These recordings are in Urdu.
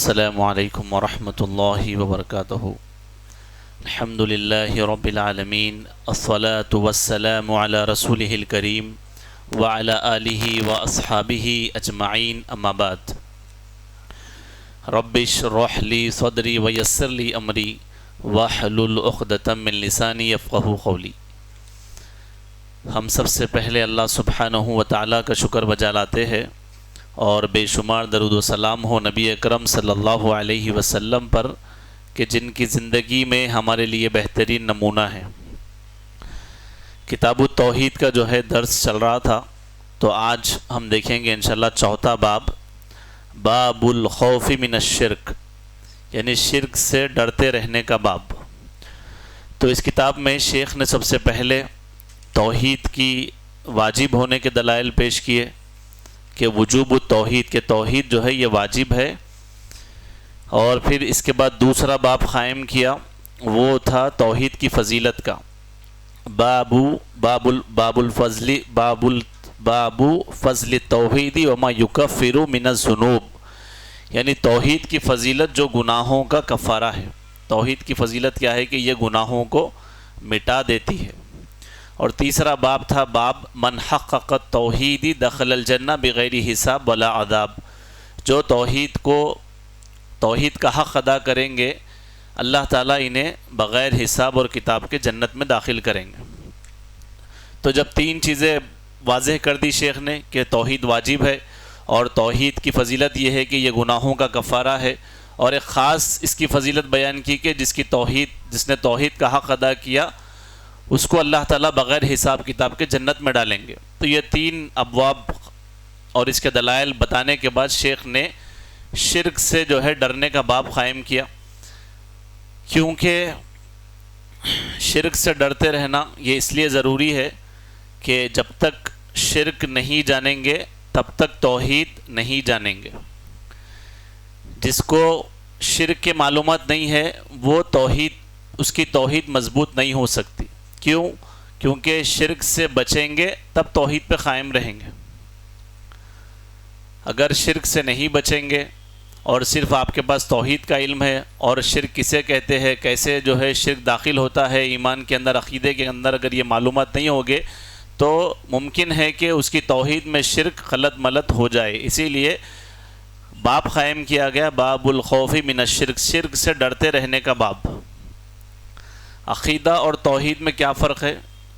السلام علیکم ورحمۃ اللہ وبرکاتہ۔ الحمد للہ رب العالمین، الصلاة والسلام علی رسولہ الکریم وعلی آلہ واصحابہ اجمعین، اما بعد۔ رب اشرح لی صدری ویسر لی امری واحلل عقدۃ من لسانی یفقہوا قولی۔ ہم سب سے پہلے اللہ سبحانہ و تعالیٰ کا شکر بجا لاتے ہیں اور بے شمار درود و سلام ہو نبی اکرم صلی اللہ علیہ وسلم پر کہ جن کی زندگی میں ہمارے لیے بہترین نمونہ ہے۔ کتاب التوحید کا جو ہے درس چل رہا تھا، تو آج ہم دیکھیں گے انشاءاللہ چوتھا باب الخوف من الشرک، یعنی شرک سے ڈرتے رہنے کا باب۔ تو اس کتاب میں شیخ نے سب سے پہلے توحید کی واجب ہونے کے دلائل پیش کیے کہ وجوب التوحید، کے توحید جو ہے یہ واجب ہے، اور پھر اس کے بعد دوسرا باب قائم کیا، وہ تھا توحید کی فضیلت کا۔ باب فضل التوحید وما یکفر من الذنوب، یعنی توحید کی فضیلت جو گناہوں کا کفارہ ہے۔ توحید کی فضیلت کیا ہے کہ یہ گناہوں کو مٹا دیتی ہے۔ اور تیسرا باب تھا باب من حقق التوحید دخل الجنہ بغیر حساب ولا عذاب، جو توحید کا حق ادا کریں گے اللہ تعالیٰ انہیں بغیر حساب اور کتاب کے جنت میں داخل کریں گے۔ تو جب تین چیزیں واضح کر دی شیخ نے کہ توحید واجب ہے، اور توحید کی فضیلت یہ ہے کہ یہ گناہوں کا کفارہ ہے، اور ایک خاص اس کی فضیلت بیان کی کہ جس نے توحید کا حق ادا کیا اس کو اللہ تعالیٰ بغیر حساب کتاب کے جنت میں ڈالیں گے۔ تو یہ تین ابواب اور اس کے دلائل بتانے کے بعد شیخ نے شرک سے جو ہے ڈرنے کا باب قائم کیا، کیونکہ شرک سے ڈرتے رہنا یہ اس لیے ضروری ہے کہ جب تک شرک نہیں جانیں گے تب تک توحید نہیں جانیں گے۔ جس کو شرک کے معلومات نہیں ہے وہ اس کی توحید مضبوط نہیں ہو سکتی۔ کیوں؟ کیونکہ شرک سے بچیں گے تب توحید پہ قائم رہیں گے۔ اگر شرک سے نہیں بچیں گے اور صرف آپ کے پاس توحید کا علم ہے، اور شرک کسے کہتے ہیں، کیسے جو ہے شرک داخل ہوتا ہے ایمان کے اندر، عقیدے کے اندر، اگر یہ معلومات نہیں ہوگے تو ممکن ہے کہ اس کی توحید میں شرک غلط ملت ہو جائے۔ اسی لیے باب قائم کیا گیا باب الخوف من الشرک، شرک سے ڈرتے رہنے کا باب۔ عقیدہ اور توحید میں کیا فرق ہے؟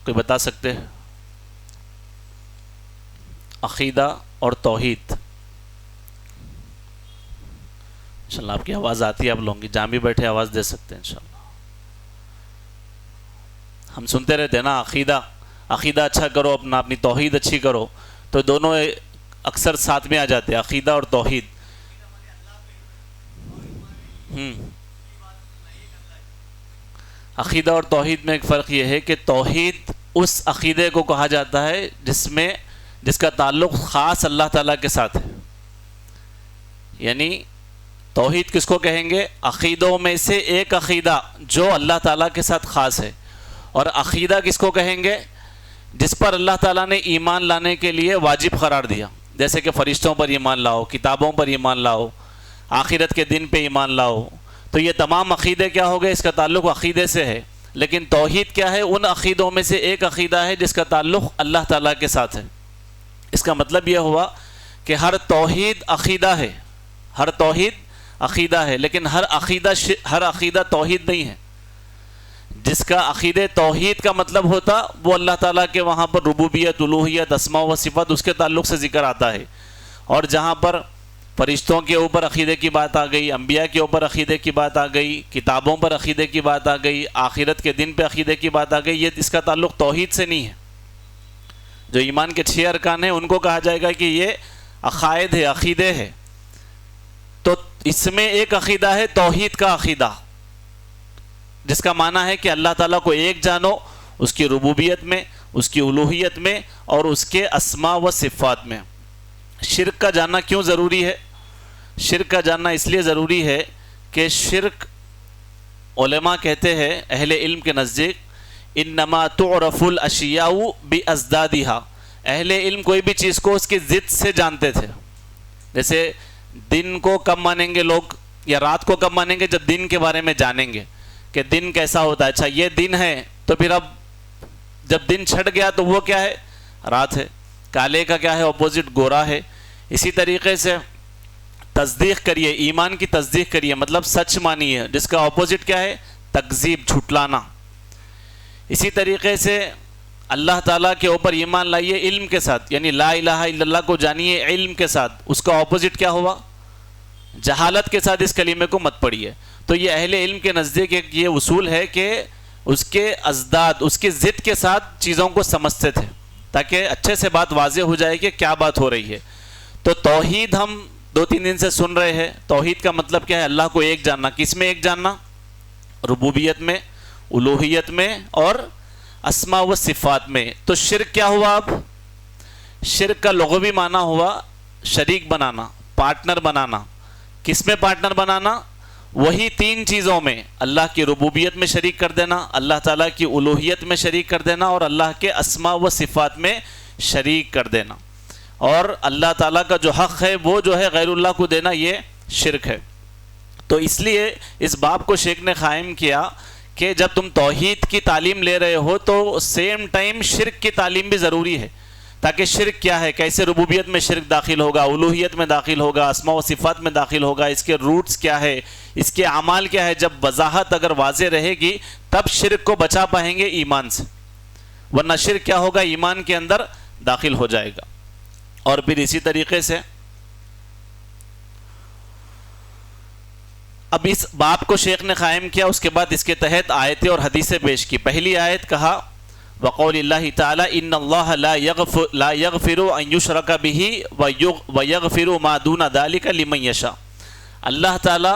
کوئی بتا سکتے ہیں؟ عقیدہ اور توحید، انشاءاللہ آپ کی آواز آتی ہے، آپ لوگوں کی جہاں بھی بیٹھے آواز دے سکتے ہیں انشاءاللہ۔ ہم سنتے رہتے ہیں نا، عقیدہ اچھا کرو، اپنی توحید اچھی کرو، تو دونوں اکثر ساتھ میں آ جاتے ہیں، عقیدہ اور توحید۔ عقیدہ اور توحید میں ایک فرق یہ ہے کہ توحید اس عقیدے کو کہا جاتا ہے جس کا تعلق خاص اللہ تعالیٰ کے ساتھ ہے۔ یعنی توحید کس کو کہیں گے؟ عقیدوں میں سے ایک عقیدہ جو اللہ تعالیٰ کے ساتھ خاص ہے۔ اور عقیدہ کس کو کہیں گے؟ جس پر اللہ تعالیٰ نے ایمان لانے کے لیے واجب قرار دیا، جیسے کہ فرشتوں پر ایمان لاؤ، کتابوں پر ایمان لاؤ، آخرت کے دن پہ ایمان لاؤ۔ تو یہ تمام عقیدے کیا ہو گئے؟ اس کا تعلق عقیدے سے ہے۔ لیکن توحید کیا ہے؟ ان عقیدوں میں سے ایک عقیدہ ہے جس کا تعلق اللہ تعالیٰ کے ساتھ ہے۔ اس کا مطلب یہ ہوا کہ ہر توحید عقیدہ ہے، ہر توحید عقیدہ ہے، لیکن ہر عقیدہ توحید نہیں ہے۔ جس کا عقیدہ توحید کا مطلب ہوتا وہ اللہ تعالیٰ کے وہاں پر ربوبیت، الوہیت، اسماء و صفات اس کے تعلق سے ذکر آتا ہے۔ اور جہاں پر فرشتوں کے اوپر عقیدے کی بات آ گئی، انبیاء کے اوپر عقیدے کی بات آ گئی، کتابوں پر عقیدے کی بات آ گئی، آخرت کے دن پہ عقیدے کی بات آ گئی، یہ اس کا تعلق توحید سے نہیں ہے۔ جو ایمان کے 6 ارکان ہیں ان کو کہا جائے گا کہ یہ عقائد ہے، عقیدے ہے۔ تو اس میں ایک عقیدہ ہے توحید کا عقیدہ، جس کا معنی ہے کہ اللہ تعالیٰ کو ایک جانو، اس کی ربوبیت میں، اس کی الوہیت میں، اور اس کے اسماء و صفات میں۔ شرک کا جاننا کیوں ضروری ہے؟ شرک کا جاننا اس لیے ضروری ہے کہ شرک، علماء کہتے ہیں اہل علم کے نزدیک، انما تعرف الاشیاء بازدادها، اہل علم کوئی بھی چیز کو اس کی ضد سے جانتے تھے۔ جیسے دن کو کب مانیں گے لوگ؟ یا رات کو کب مانیں گے؟ جب دن کے بارے میں جانیں گے کہ دن کیسا ہوتا ہے. اچھا یہ دن ہے تو پھر اب جب دن چھٹ گیا تو وہ کیا ہے؟ رات ہے. کالے کا کیا ہے اپوزٹ؟ گورا ہے. اسی طریقے سے تصدیق کریے، ایمان کی تصدیق کریے، مطلب سچ مانیے، جس کا اپوزٹ کیا ہے؟ تکذیب، جھٹلانا. اسی طریقے سے اللہ تعالیٰ کے اوپر ایمان لائیے علم کے ساتھ، یعنی لا الہ الا اللہ کو جانیے علم کے ساتھ. اس کا اپوزٹ کیا ہوا؟ جہالت کے ساتھ اس کلمے کو مت پڑھیے. تو یہ اہل علم کے نزدیک ایک یہ اصول ہے کہ اس کے ازداد، اس کی ضد کے ساتھ چیزوں کو سمجھتے تھے تاکہ اچھے سے بات واضح ہو جائے کہ کیا بات ہو رہی ہے. تو توحید ہم 2-3 دن سے سن رہے ہیں. توحید کا مطلب کیا ہے؟ اللہ کو ایک جاننا. کس میں ایک جاننا؟ ربوبیت میں، الوہیت میں اور اسماء و صفات میں. تو شرک کیا ہوا؟ اب شرک کا لغوی معنی ہوا شریک بنانا، پارٹنر بنانا. کس میں پارٹنر بنانا؟ وہی 3 چیزوں میں. اللہ کی ربوبیت میں شریک کر دینا، اللہ تعالیٰ کی الوہیت میں شریک کر دینا اور اللہ کے اسماء و صفات میں شریک کر دینا. اور اللہ تعالیٰ کا جو حق ہے وہ جو ہے غیر اللہ کو دینا، یہ شرک ہے. تو اس لیے اس باب کو شیخ نے قائم کیا کہ جب تم توحید کی تعلیم لے رہے ہو تو سیم ٹائم شرک کی تعلیم بھی ضروری ہے، تاکہ شرک کیا ہے، کیسے ربوبیت میں شرک داخل ہوگا، الوہیت میں داخل ہوگا، اسماء و صفات میں داخل ہوگا، اس کے روٹس کیا ہے، اس کے اعمال کیا ہے. جب وضاحت اگر واضح رہے گی تب شرک کو بچا پائیں گے ایمان سے، ورنہ شرک کیا ہوگا؟ ایمان کے اندر داخل ہو جائے گا. اور پھر اسی طریقے سے اب اس باب کو شیخ نے قائم کیا، اس کے بعد اس کے تحت آیتیں اور حدیثیں پیش کی. پہلی آیت کہا وقول اللہ تعالی ان اللہ لا یغفر ان یشرک به ویغفر ما دون ذلک لمن یشاء. اللہ تعالی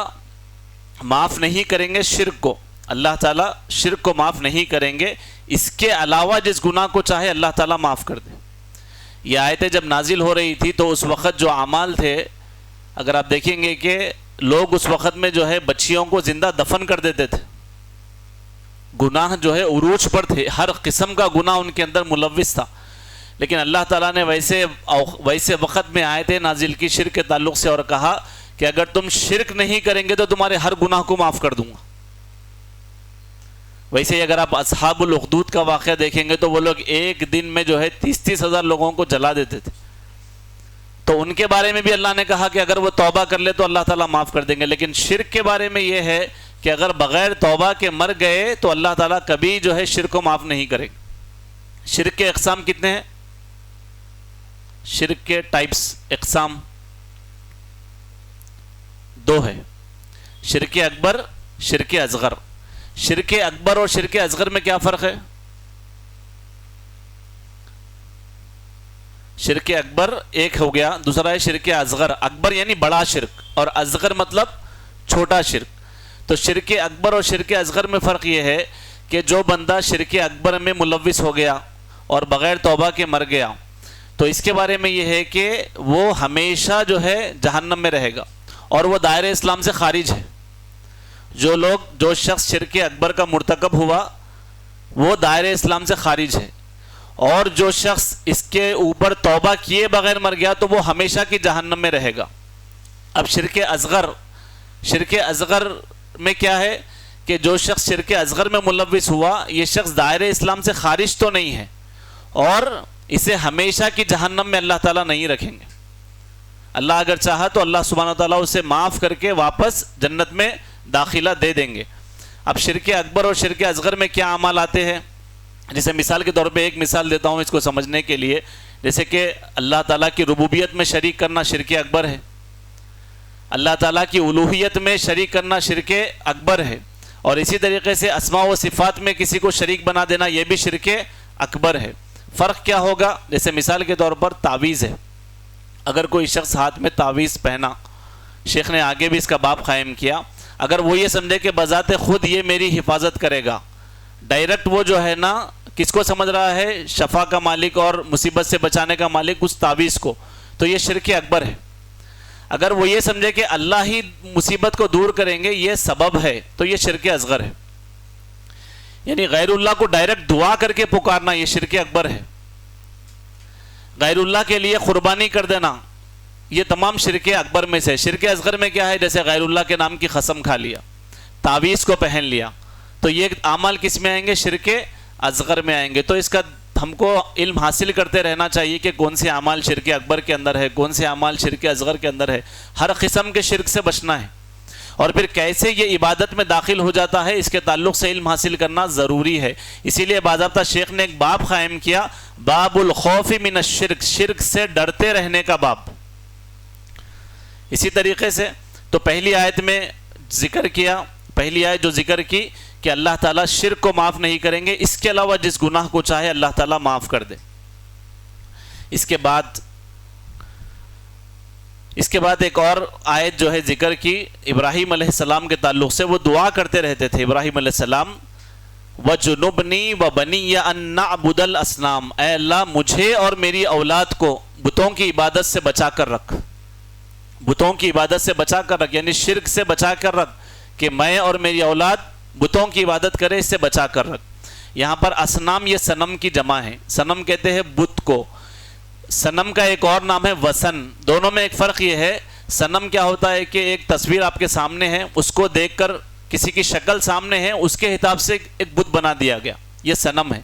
معاف نہیں کریں گے شرک کو، اللہ تعالی شرک کو معاف نہیں کریں گے، اس کے علاوہ جس گناہ کو چاہے اللہ تعالی معاف کر دے. یہ آیتیں جب نازل ہو رہی تھی تو اس وقت جو اعمال تھے، اگر آپ دیکھیں گے کہ لوگ اس وقت میں جو ہے بچیوں کو زندہ دفن کر دیتے تھے. گناہ جو ہے عروج پر تھے، ہر قسم کا گناہ ان کے اندر ملوث تھا. لیکن اللہ تعالیٰ نے ویسے وقت میں آیتیں نازل کی شرک کے تعلق سے اور کہا کہ اگر تم شرک نہیں کریں گے تو تمہارے ہر گناہ کو معاف کر دوں گا. ویسے اگر آپ اصحاب الاخدود کا واقعہ دیکھیں گے تو وہ لوگ ایک دن میں جو ہے 30 ہزار لوگوں کو جلا دیتے تھے. تو ان کے بارے میں بھی اللہ نے کہا کہ اگر وہ توبہ کر لے تو اللہ تعالیٰ معاف کر دیں گے. لیکن شرک کے بارے میں یہ ہے کہ اگر بغیر توبہ کے مر گئے تو اللہ تعالیٰ کبھی جو ہے شرک کو معاف نہیں کرے گا. شرک کے اقسام کتنے ہیں؟ شرک کے ٹائپس، اقسام 2 ہے، شرک اکبر، شرک اصغر. شرک اکبر اور شرک اصغر میں کیا فرق ہے؟ شرک اکبر ایک ہو گیا، دوسرا ہے شرک اصغر. اکبر یعنی بڑا شرک اور اصغر مطلب چھوٹا شرک. تو شرک اکبر اور شرک اصغر میں فرق یہ ہے کہ جو بندہ شرک اکبر میں ملوث ہو گیا اور بغیر توبہ کے مر گیا تو اس کے بارے میں یہ ہے کہ وہ ہمیشہ جو ہے جہنم میں رہے گا اور وہ دائرہ اسلام سے خارج ہے. جو شخص شرک اکبر کا مرتکب ہوا وہ دائرہ اسلام سے خارج ہے، اور جو شخص اس کے اوپر توبہ کیے بغیر مر گیا تو وہ ہمیشہ کی جہنم میں رہے گا. اب شرک اصغر میں کیا ہے کہ جو شخص شرک اصغر میں ملوث ہوا یہ شخص دائرہ اسلام سے خارج تو نہیں ہے اور اسے ہمیشہ کی جہنم میں اللہ تعالیٰ نہیں رکھیں گے. اللہ اگر چاہا تو اللہ سبحانہ و تعالیٰ اسے معاف کر کے واپس جنت میں داخلہ دے دیں گے. اب شرک اکبر اور شرک اصغر میں کیا اعمال آتے ہیں؟ جیسے مثال کے طور پہ ایک مثال دیتا ہوں اس کو سمجھنے کے لیے. جیسے کہ اللہ تعالیٰ کی ربوبیت میں شریک کرنا شرک اکبر ہے، اللہ تعالیٰ کی الوہیت میں شریک کرنا شرک اکبر ہے، اور اسی طریقے سے اسماء و صفات میں کسی کو شریک بنا دینا یہ بھی شرک اکبر ہے. فرق کیا ہوگا؟ جیسے مثال کے طور پر تعویذ ہے. اگر کوئی شخص ہاتھ میں تعویذ پہنا، شیخ نے آگے بھی اس کا باب قائم کیا، اگر وہ یہ سمجھے کہ بذات خود یہ میری حفاظت کرے گا، ڈائریکٹ وہ جو ہے نا کس کو سمجھ رہا ہے؟ شفا کا مالک اور مصیبت سے بچانے کا مالک اس تعویذ کو، تو یہ شرک اکبر ہے. اگر وہ یہ سمجھے کہ اللہ ہی مصیبت کو دور کریں گے یہ سبب ہے تو یہ شرک اصغر ہے. یعنی غیر اللہ کو ڈائریکٹ دعا کر کے پکارنا یہ شرک اکبر ہے. غیر اللہ کے لیے قربانی کر دینا یہ تمام شرک اکبر میں سے. شرک اصغر میں کیا ہے؟ جیسے غیر اللہ کے نام کی قسم کھا لیا, تعویذ کو پہن لیا, تو یہ اعمال کس میں آئیں گے؟ شرک اصغر میں آئیں گے. تو اس کا ہم کو علم حاصل کرتے رہنا چاہیے کہ کون سے اعمال شرک اکبر کے اندر ہے, کون سے اعمال شرک اصغر کے اندر ہے. ہر قسم کے شرک سے بچنا ہے, اور پھر کیسے یہ عبادت میں داخل ہو جاتا ہے اس کے تعلق سے علم حاصل کرنا ضروری ہے. اسی لیے باضابطہ شیخ نے ایک باب قائم کیا, باب الخوف من الشرک, شرک سے ڈرتے رہنے کا باب. اسی طریقے سے تو پہلی آیت میں ذکر کیا, پہلی آیت جو ذکر کی کہ اللہ تعالیٰ شرک کو معاف نہیں کریں گے, اس کے علاوہ جس گناہ کو چاہے اللہ تعالیٰ معاف کر دے. اس کے بعد ایک اور آیت جو ہے ذکر کی ابراہیم علیہ السلام کے تعلق سے. وہ دعا کرتے رہتے تھے ابراہیم علیہ السلام, وَجُنُبْنِي وَبَنِيَّ أَن نَعْبُدَ الْأَصْنَامَ, اے اللہ مجھے اور میری اولاد کو بتوں کی عبادت سے بچا کر رکھ, بتوں کی عبادت سے بچا کر رکھ, یعنی شرک سے بچا کر رکھ کہ میں اور میری اولاد بتوں کی عبادت کرے, اس سے بچا کر رکھ. یہاں پر اصنام یہ صنم کی جمع ہے, صنم کہتے ہیں بت کو. صنم کا ایک اور نام ہے وثن. دونوں میں ایک فرق یہ ہے, صنم کیا ہوتا ہے کہ ایک تصویر آپ کے سامنے ہے, اس کو دیکھ کر کسی کی شکل سامنے ہے, اس کے حساب سے ایک بت بنا دیا گیا, یہ صنم ہے.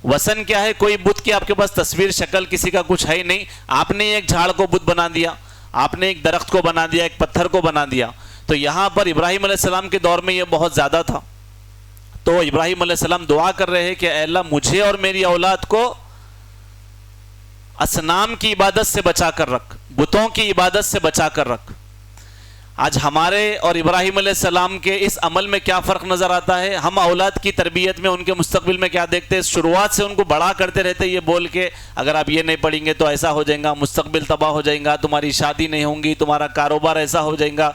وثن کیا ہے؟ کوئی بت کی آپ کے پاس تصویر شکل کسی کا کچھ ہے ہی نہیں, آپ نے ایک جھاڑ کو بت بنا دیا, آپ نے ایک درخت کو بنا دیا, ایک پتھر کو بنا دیا. تو یہاں پر ابراہیم علیہ السلام کے دور میں یہ بہت زیادہ تھا. تو ابراہیم علیہ السلام دعا کر رہے ہیں کہ اے اللہ مجھے اور میری اولاد کو اصنام کی عبادت سے بچا کر رکھ, بتوں کی عبادت سے بچا کر رکھ. آج ہمارے اور ابراہیم علیہ السلام کے اس عمل میں کیا فرق نظر آتا ہے؟ ہم اولاد کی تربیت میں ان کے مستقبل میں کیا دیکھتے ہیں؟ شروعات سے ان کو بڑا کرتے رہتے یہ بول کے اگر آپ یہ نہیں پڑھیں گے تو ایسا ہو جائے گا, مستقبل تباہ ہو جائے گا, تمہاری شادی نہیں ہوں گی, تمہارا کاروبار ایسا ہو جائے گا.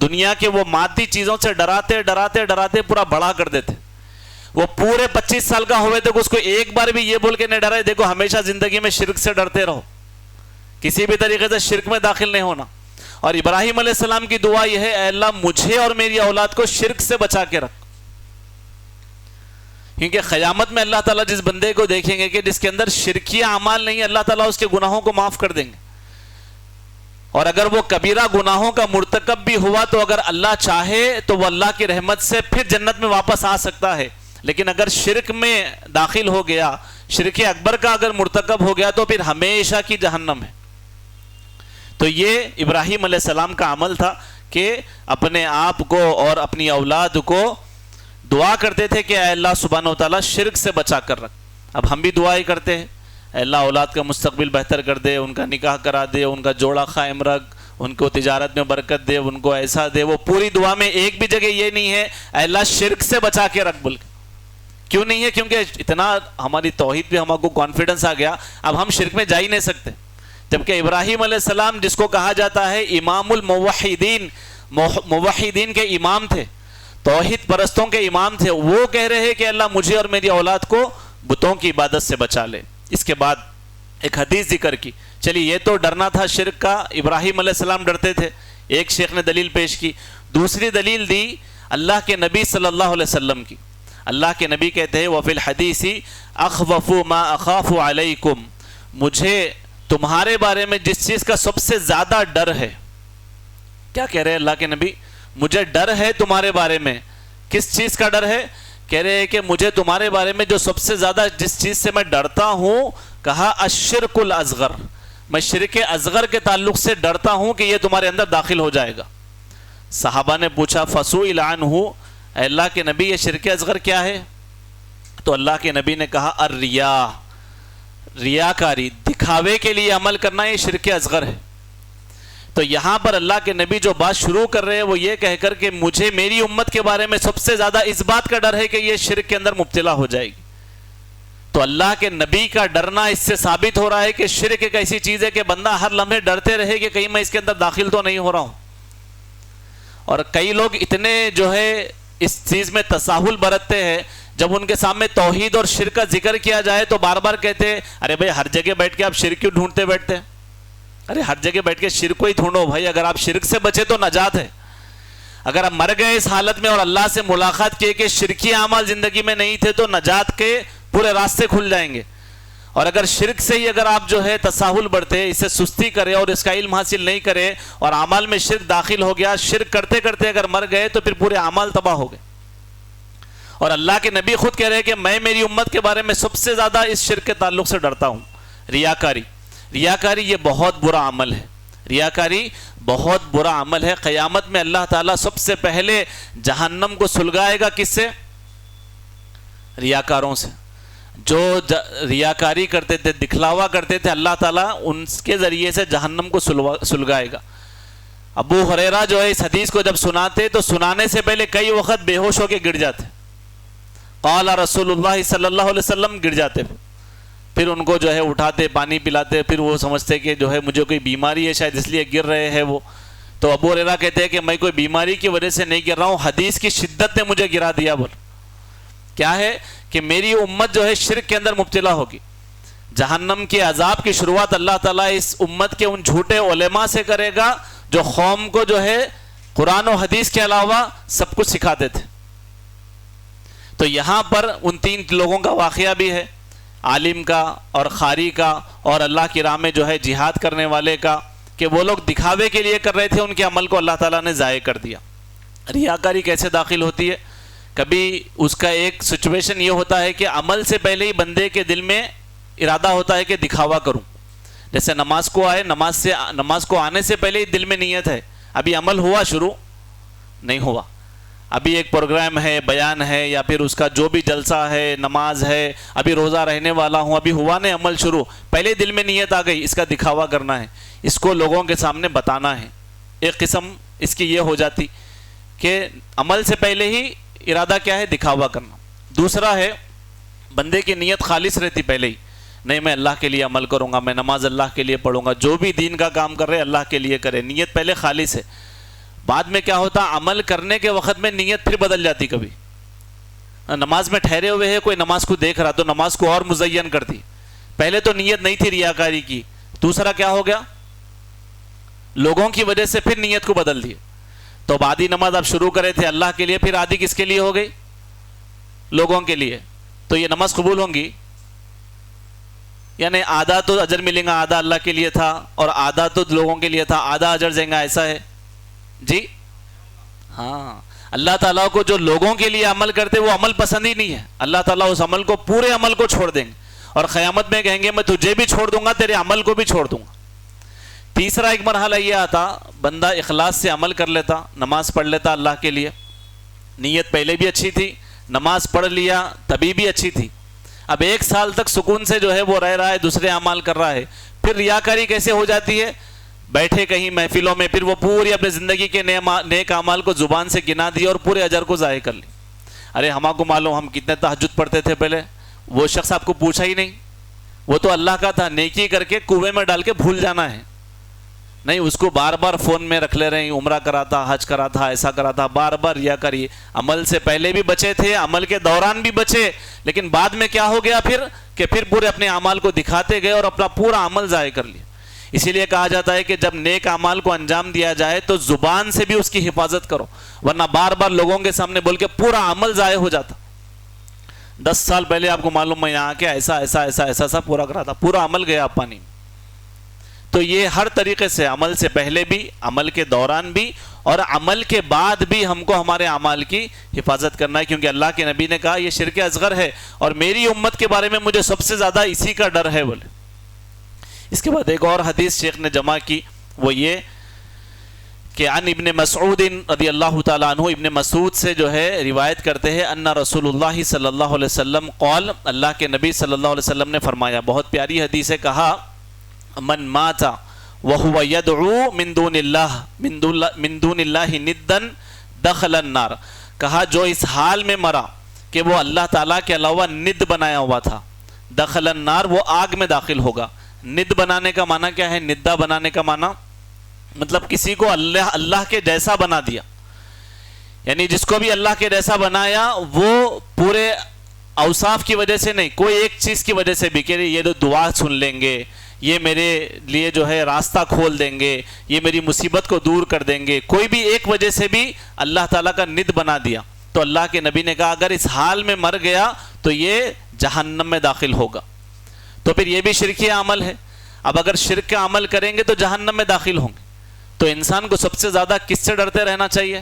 دنیا کے وہ مادی چیزوں سے ڈراتے ڈراتے ڈراتے پورا بڑا کر دیتے. وہ پورے 25 سال کا ہوئے تھے, اس کو ایک بار بھی یہ بول کے نہیں ڈرائے دیکھو ہمیشہ زندگی میں شرک سے ڈرتے رہو, کسی بھی طریقے سے شرک میں داخل نہیں ہونا. اور ابراہیم علیہ السلام کی دعا یہ ہے, اے اللہ مجھے اور میری اولاد کو شرک سے بچا کے رکھ. کیونکہ قیامت میں اللہ تعالیٰ جس بندے کو دیکھیں گے کہ جس کے اندر شرکی اعمال نہیں, اللہ تعالیٰ اس کے گناہوں کو معاف کر دیں گے. اور اگر وہ کبیرہ گناہوں کا مرتکب بھی ہوا تو اگر اللہ چاہے تو وہ اللہ کی رحمت سے پھر جنت میں واپس آ سکتا ہے. لیکن اگر شرک میں داخل ہو گیا, شرک اکبر کا اگر مرتکب ہو گیا تو پھر ہمیشہ کی جہنم ہے. تو یہ ابراہیم علیہ السلام کا عمل تھا کہ اپنے آپ کو اور اپنی اولاد کو دعا کرتے تھے کہ اے اللہ سبحانہ و تعالیٰ شرک سے بچا کر رکھ. اب ہم بھی دعائیں کرتے ہیں, اے اللہ اولاد کا مستقبل بہتر کر دے, ان کا نکاح کرا دے, ان کا جوڑا قائم رکھ, ان کو تجارت میں برکت دے, ان کو ایسا دے. وہ پوری دعا میں ایک بھی جگہ یہ نہیں ہے اے اللہ شرک سے بچا کے رکھ بول کے. کیوں نہیں ہے؟ کیونکہ اتنا ہماری توحید پہ ہم کو کانفیڈنس آ گیا, اب ہم شرک میں جا ہی نہیں سکتے. جبکہ ابراہیم علیہ السلام جس کو کہا جاتا ہے امام الموحدین, موحدین کے امام تھے, توحید پرستوں کے امام تھے, وہ کہہ رہے ہیں کہ اللہ مجھے اور میری اولاد کو بتوں کی عبادت سے بچا لے. اس کے بعد ایک حدیث ذکر کی. چلیے یہ تو ڈرنا تھا شرک کا, ابراہیم علیہ السلام ڈرتے تھے, ایک شیخ نے دلیل پیش کی. دوسری دلیل دی اللہ کے نبی صلی اللہ علیہ وسلم کی. اللہ کے نبی کہتے ہیں وفی الحدیث اخوف ما اخاف علیکم, مجھے تمہارے بارے میں جس چیز کا سب سے زیادہ ڈر ہے. کیا کہہ رہے ہیں اللہ کے نبی؟ مجھے ڈر ہے تمہارے بارے میں. کس چیز کا ڈر ہے؟ کہہ رہے ہیں کہ مجھے تمہارے بارے میں جو سب سے زیادہ جس چیز سے میں ڈرتا ہوں, کہا الشرک الاصغر, میں شرک اصغر کے تعلق سے ڈرتا ہوں کہ یہ تمہارے اندر داخل ہو جائے گا. صحابہ نے پوچھا فسئل عنہ, اے اللہ کے نبی یہ شرک اصغر کیا ہے؟ تو اللہ کے نبی نے کہا الریا, ریاکاری, دکھاوے کے لیے عمل کرنا, یہ شرک اصغر ہے. تو یہاں پر اللہ کے نبی جو بات شروع کر رہے ہیں وہ یہ کہہ کر کہ مجھے میری امت کے بارے میں سب سے زیادہ اس بات کا ڈر ہے کہ یہ شرک کے اندر مبتلا ہو جائے گی. تو اللہ کے نبی کا ڈرنا اس سے ثابت ہو رہا ہے کہ شرک ایک ایسی چیز ہے کہ بندہ ہر لمحے ڈرتے رہے کہ کہیں میں اس کے اندر داخل تو نہیں ہو رہا ہوں. اور کئی لوگ اتنے جو ہے اس چیز میں تساہل برتتے ہیں, جب ان کے سامنے توحید اور شرک کا ذکر کیا جائے تو بار بار کہتے ہیں ارے بھائی ہر جگہ بیٹھ کے آپ شرک کیوں ڈھونڈتے بیٹھتے ہیں؟ ارے ہر جگہ بیٹھ کے شرک کو ہی ڈھونڈو بھائی, اگر آپ شرک سے بچے تو نجات ہے. اگر آپ مر گئے اس حالت میں اور اللہ سے ملاقات کیے کہ شرکی اعمال زندگی میں نہیں تھے تو نجات کے پورے راستے کھل جائیں گے. اور اگر شرک سے ہی اگر آپ جو ہے تساہل برتے، اسے سستی کرے اور اس کا علم حاصل نہیں کرے اور اعمال میں شرک داخل ہو گیا، شرک کرتے کرتے اگر مر گئے تو پھر پورے اعمال تباہ ہو گئے. اور اللہ کے نبی خود کہہ رہے ہیں کہ میں میری امت کے بارے میں سب سے زیادہ اس شرک کے تعلق سے ڈرتا ہوں. ریاکاری، ریاکاری یہ بہت برا عمل ہے. ریاکاری بہت برا عمل ہے. قیامت میں اللہ تعالیٰ سب سے پہلے جہنم کو سلگائے گا کس سے؟ ریاکاروں سے. جو ریاکاری کرتے تھے، دکھلاوا کرتے تھے، اللہ تعالیٰ ان کے ذریعے سے جہنم کو سلگائے گا. ابو ہریرہ جو ہے اس حدیث کو جب سناتے تو سنانے سے پہلے کئی وقت بے ہوش ہو کے گر جاتے. قال رسول اللہ صلی اللہ علیہ وسلم، گر جاتے. پھر ان کو جو ہے اٹھاتے، پانی پلاتے، پھر وہ سمجھتے کہ جو ہے مجھے کوئی بیماری ہے شاید اس لیے گر رہے ہیں وہ. تو ابو ہریرہ کہتے ہیں کہ میں کوئی بیماری کی وجہ سے نہیں گر رہا ہوں، حدیث کی شدت نے مجھے گرا دیا. بول کیا ہے کہ میری امت جو ہے شرک کے اندر مبتلا ہوگی. جہنم کے عذاب کی شروعات اللہ تعالیٰ اس امت کے ان جھوٹے علماء سے کرے گا جو قوم کو جو ہے قرآن و حدیث کے علاوہ سب کچھ سکھاتے تھے. تو یہاں پر ان 3 لوگوں کا واقعہ بھی ہے، عالم کا اور قاری کا اور اللہ کی راہ میں جو ہے جہاد کرنے والے کا، کہ وہ لوگ دکھاوے کے لیے کر رہے تھے، ان کے عمل کو اللہ تعالیٰ نے ضائع کر دیا. ریاکاری کیسے داخل ہوتی ہے؟ کبھی اس کا ایک سچویشن یہ ہوتا ہے کہ عمل سے پہلے ہی بندے کے دل میں ارادہ ہوتا ہے کہ دکھاوا کروں. جیسے نماز کو آئے، نماز کو آنے سے پہلے ہی دل میں نیت ہے، ابھی عمل ہوا شروع نہیں ہوا، ابھی ایک پروگرام ہے، بیان ہے، یا پھر اس کا جو بھی جلسہ ہے، نماز ہے، ابھی روزہ رہنے والا ہوں، ابھی ہوا نہیں عمل شروع، پہلے دل میں نیت آ گئی، اس کا دکھاوا کرنا ہے، اس کو لوگوں کے سامنے بتانا ہے. ایک قسم اس کی یہ ہو جاتی کہ عمل سے پہلے ہی ارادہ کیا ہے؟ دکھاوا کرنا. دوسرا ہے بندے کی نیت خالص رہتی پہلے ہی، نہیں میں اللہ کے لیے عمل کروں گا، میں نماز اللہ کے لیے پڑھوں گا، جو بھی دین کا کام کر رہے اللہ کے لیے کرے، نیت پہلے خالص ہے. بعد میں کیا ہوتا؟ عمل کرنے کے وقت میں نیت پھر بدل جاتی. کبھی نماز میں ٹھہرے ہوئے ہیں، کوئی نماز کو دیکھ رہا تو نماز کو اور مزین کرتی. پہلے تو نیت نہیں تھی ریاکاری کی. دوسرا کیا ہو گیا؟ لوگوں کی وجہ سے پھر نیت کو بدل دی. تو آدھی نماز آپ شروع کرے تھے اللہ کے لیے، پھر آدھی کس کے لیے ہو گئی؟ لوگوں کے لیے. تو یہ نماز قبول ہوں گی؟ یعنی آدھا تو اجر ملیں گا، آدھا اللہ کے لیے تھا اور آدھا تو لوگوں کے لیے تھا، آدھا اجر دیں گا، ایسا ہے جی؟ ہاں، اللہ تعالیٰ کو جو لوگوں کے لیے عمل کرتے وہ عمل پسند ہی نہیں ہے. اللہ تعالیٰ اس عمل کو، پورے عمل کو چھوڑ دیں گے اور قیامت میں کہیں گے میں تجھے بھی چھوڑ دوں گا، تیرے عمل کو بھی چھوڑ دوں گا. تیسرا ایک مرحلہ یہ آتا، بندہ اخلاص سے عمل کر لیتا، نماز پڑھ لیتا اللہ کے لیے، نیت پہلے بھی اچھی تھی، نماز پڑھ لیا تبھی بھی اچھی تھی، اب 1 سال تک سکون سے جو ہے وہ رہ رہا ہے، دوسرے اعمال کر رہا ہے. پھر ریاکاری کیسے ہو جاتی ہے؟ بیٹھے کہیں محفلوں میں، پھر وہ پوری اپنی زندگی کے نیک اعمال کو زبان سے گنا دیا اور پورے اجر کو ضائع کر لی. ارے ہم کو معلوم ہم کتنے تہجد پڑھتے تھے پہلے، وہ شخص آپ کو پوچھا ہی نہیں، وہ تو اللہ کا تھا، نیکی کر کے کنویں میں ڈال کے بھول جانا ہے. نہیں، اس کو بار بار فون میں رکھ لے رہے ہیں، عمرہ کرا تھا، حج کرا تھا، ایسا کرا تھا، بار بار ریاکاری. عمل سے پہلے بھی بچے تھے، عمل کے دوران بھی بچے، لیکن بعد میں کیا ہو گیا پھر کہ پھر پورے اپنے اعمال کو دکھاتے گئے اور اپنا پورا عمل ضائع کر لیا. اسی لیے کہا جاتا ہے کہ جب نیک اعمال کو انجام دیا جائے تو زبان سے بھی اس کی حفاظت کرو، ورنہ بار بار لوگوں کے سامنے بول کے پورا عمل ضائع ہو جاتا. 10 سال پہلے آپ کو معلوم میں یہاں کے ایسا ایسا ایسا ایسا ایسا پورا کرا تھا، پورا عمل گیا پانی. تو یہ ہر طریقے سے عمل سے پہلے بھی، عمل کے دوران بھی اور عمل کے بعد بھی ہم کو ہمارے اعمال کی حفاظت کرنا ہے، کیونکہ اللہ کے نبی نے کہا یہ شرک اصغر ہے اور میری امت کے بارے میں مجھے سب سے زیادہ اسی کا ڈر ہے بولے. اس کے بعد ایک اور حدیث شیخ نے جمع کی، وہ یہ کہ عن ابن مسعود رضی اللہ تعالیٰ عنہ، ابن مسعود سے جو ہے روایت کرتے ہیں، ان رسول اللہ صلی اللہ علیہ وسلم قال، اللہ کے نبی صلی اللہ علیہ وسلم نے فرمایا، بہت پیاری حدیث ہے، کہا من مات وهو يدعو من دون اللہ ندا دخل النار، کہا جو اس حال میں مرا کہ وہ اللہ تعالیٰ کے علاوہ ند بنایا ہوا تھا، دخل النار، وہ آگ میں داخل ہوگا. ند بنانے کا معنی کیا ہے؟ ندا بنانے کا معنی مطلب کسی کو اللہ کے جیسا بنا دیا، یعنی جس کو بھی اللہ کے جیسا بنایا وہ پورے اوصاف کی وجہ سے نہیں، کوئی ایک چیز کی وجہ سے بھی کہ یہ تو دعا سن لیں گے، یہ میرے لیے جو ہے راستہ کھول دیں گے، یہ میری مصیبت کو دور کر دیں گے، کوئی بھی ایک وجہ سے بھی اللہ تعالیٰ کا ند بنا دیا. تو اللہ کے نبی نے کہا اگر اس حال میں مر گیا تو یہ جہنم میں داخل ہوگا. تو پھر یہ بھی شرکی عمل ہے. اب اگر شرک کا عمل کریں گے تو جہنم میں داخل ہوں گے. تو انسان کو سب سے زیادہ کس سے ڈرتے رہنا چاہیے؟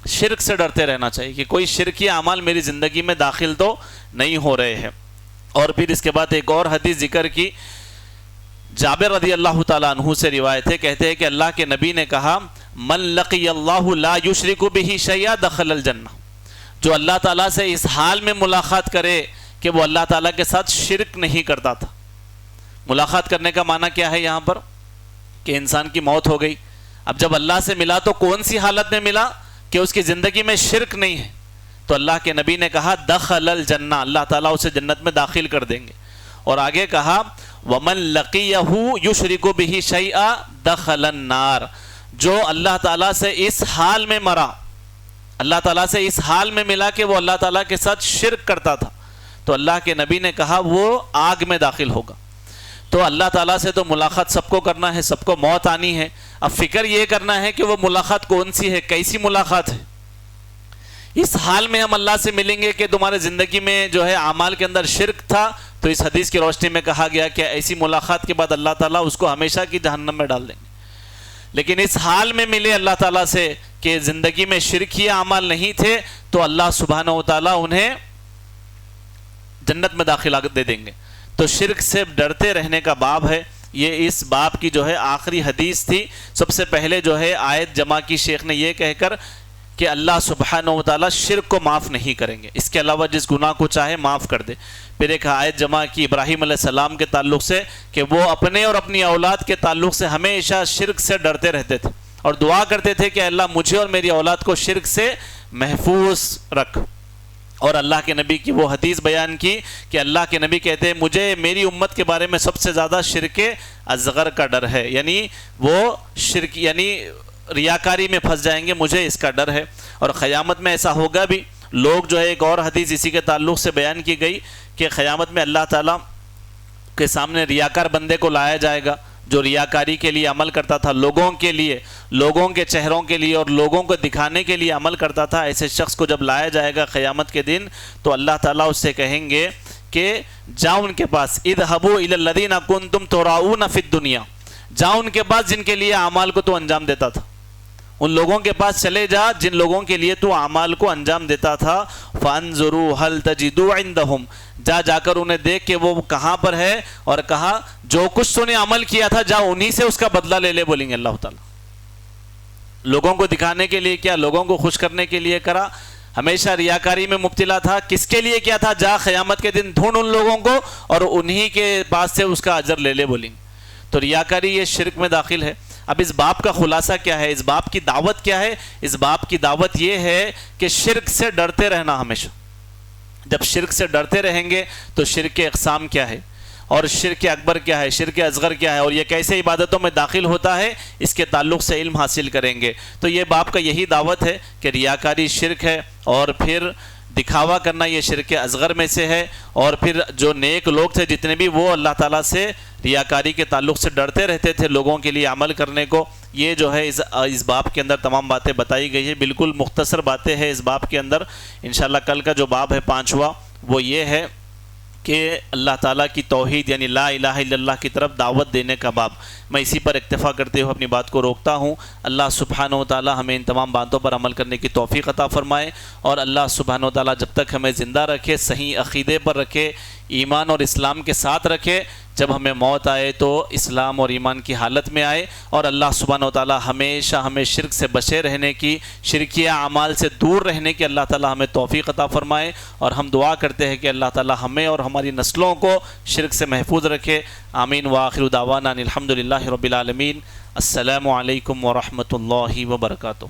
شرک سے ڈرتے رہنا چاہیے کہ کوئی شرکی اعمال میری زندگی میں داخل تو نہیں ہو رہے ہیں. اور پھر اس کے بعد ایک اور حدیث ذکر کی، جابر رضی اللہ تعالیٰ عنہ سے روایت ہے، کہتے ہیں کہ اللہ کے نبی نے کہا من لقی اللہ لا یشرک بہ شیئا دخل الجنہ، جو اللہ تعالیٰ سے اس حال میں ملاقات کرے کہ وہ اللہ تعالیٰ کے ساتھ شرک نہیں کرتا تھا. ملاقات کرنے کا معنی کیا ہے یہاں پر؟ کہ انسان کی موت ہو گئی. اب جب اللہ سے ملا تو کون سی حالت میں ملا؟ کہ اس کی زندگی میں شرک نہیں ہے. تو اللہ کے نبی نے کہا دخل الجنہ، اللہ تعالیٰ اسے جنت میں داخل کر دیں گے. اور آگے کہا وَمَن لَقِيَهُ يُشْرِكُ بِهِ شَيْئًا دَخَلَ النَّارِ، جو اللہ تعالیٰ سے اس حال میں مرا، اللہ تعالیٰ سے اس حال میں ملا کہ وہ اللہ تعالیٰ کے ساتھ شرک کرتا تھا، تو اللہ کے نبی نے کہا وہ آگ میں داخل ہوگا. تو اللہ تعالیٰ سے تو ملاقات سب کو کرنا ہے، سب کو موت آنی ہے. اب فکر یہ کرنا ہے کہ وہ ملاقات کون سی ہے، کیسی ملاقات ہے. اس حال میں ہم اللہ سے ملیں گے کہ تمہارے زندگی میں جو ہے اعمال کے اندر شرک تھا، تو اس حدیث کی روشنی میں کہا گیا کہ ایسی ملاقات کے بعد اللہ تعالیٰ اس کو ہمیشہ کی جہنم میں ڈال دیں گے. لیکن اس حال میں ملے اللہ تعالیٰ سے کہ زندگی میں شرکی اعمال نہیں تھے، تو اللہ سبحانہ و تعالیٰ انہیں جنت میں داخلہ دے دیں گے. تو شرک سے ڈرتے رہنے کا باب ہے. یہ اس باب کی جو ہے آخری حدیث تھی. سب سے پہلے جو ہے آیت جمع کی شیخ نے یہ کہہ کر کہ اللہ سبحانہ و تعالیٰ شرک کو معاف نہیں کریں گے، اس کے علاوہ جس گناہ کو چاہے معاف کر دے. پھر ایک آیت جمع کی ابراہیم علیہ السلام کے تعلق سے کہ وہ اپنے اور اپنی اولاد کے تعلق سے ہمیشہ شرک سے ڈرتے رہتے تھے اور دعا کرتے تھے کہ اللہ مجھے اور میری اولاد کو شرک سے محفوظ رکھ. اور اللہ کے نبی کی وہ حدیث بیان کی کہ اللہ کے نبی کہتے ہیں مجھے میری امت کے بارے میں سب سے زیادہ شرک اصغر کا ڈر ہے، یعنی وہ شرک یعنی ریاکاری میں پھنس جائیں گے، مجھے اس کا ڈر ہے. اور قیامت میں ایسا ہوگا بھی. لوگ جو ہے ایک اور حدیث اسی کے تعلق سے بیان کی گئی کہ قیامت میں اللہ تعالیٰ کے سامنے ریاکار بندے کو لایا جائے گا جو ریاکاری کے لیے عمل کرتا تھا، لوگوں کے لیے، لوگوں کے چہروں کے لیے اور لوگوں کو دکھانے کے لیے عمل کرتا تھا. ایسے شخص کو جب لایا جائے گا قیامت کے دن تو اللہ تعالیٰ اس سے کہیں گے کہ جاؤ ان کے پاس، اذهبوا الى الذين كنتم تراؤون في الدنيا، جاؤ ان کے پاس جن کے لیے اعمال کو تو انجام دیتا تھا، ان لوگوں کے پاس چلے جا جن لوگوں کے لیے تو اعمال کو انجام دیتا تھا. فانظروا هل تجدوا عندهم، جا کر انہیں دیکھ کہ وہ کہاں پر ہے، اور کہا جو کچھ تو نے عمل کیا تھا جا انہی سے اس کا بدلہ لے لے. بولیں گے اللہ تعالیٰ لوگوں کو دکھانے کے لیے کیا، لوگوں کو خوش کرنے کے لیے کرا، ہمیشہ ریاکاری میں مبتلا تھا، کس کے لیے کیا تھا، جا قیامت کے دن ڈھونڈ ان لوگوں کو اور انہی کے پاس سے اس کا اجر لے لے. بولیں گے تو ریاکاری یہ شرک میں داخل ہے. اب اس باب کا خلاصہ کیا ہے، اس باب کی دعوت کیا ہے؟ اس باب کی دعوت یہ ہے کہ شرک سے ڈرتے رہنا ہمیشہ. جب شرک سے ڈرتے رہیں گے تو شرک کے اقسام کیا ہے اور شرک اکبر کیا ہے، شرک اصغر کیا ہے، اور یہ کیسے عبادتوں میں داخل ہوتا ہے، اس کے تعلق سے علم حاصل کریں گے. تو یہ باب کا یہی دعوت ہے کہ ریاکاری شرک ہے، اور پھر دکھاوا کرنا یہ شرک اصغر میں سے ہے. اور پھر جو نیک لوگ تھے جتنے بھی، وہ اللہ تعالیٰ سے ریاکاری کے تعلق سے ڈرتے رہتے تھے لوگوں کے لیے عمل کرنے کو. یہ جو ہے اس باب کے اندر تمام باتیں بتائی گئی ہیں، بالکل مختصر باتیں ہیں اس باب کے اندر. انشاءاللہ کل کا جو باب ہے 5واں وہ یہ ہے کہ اللہ تعالیٰ کی توحید یعنی لا الہ الا اللہ کی طرف دعوت دینے کا باب. میں اسی پر اکتفا کرتے ہوئے اپنی بات کو روکتا ہوں. اللہ سبحانہ و تعالیٰ ہمیں ان تمام باتوں پر عمل کرنے کی توفیق عطا فرمائے، اور اللہ سبحانہ و تعالیٰ جب تک ہمیں زندہ رکھے، صحیح عقیدے پر رکھے، ایمان اور اسلام کے ساتھ رکھے، جب ہمیں موت آئے تو اسلام اور ایمان کی حالت میں آئے. اور اللہ سبحانہ و تعالیٰ ہمیشہ ہمیں شرک سے بچے رہنے کی، شرکیہ اعمال سے دور رہنے کی اللہ تعالیٰ ہمیں توفیق عطا فرمائے. اور ہم دعا کرتے ہیں کہ اللہ تعالیٰ ہمیں اور ہماری نسلوں کو شرک سے محفوظ رکھے. آمین. وآخر دعوانا الحمدللہ رب العالمین. السلام علیکم ورحمۃ اللہ وبرکاتہ.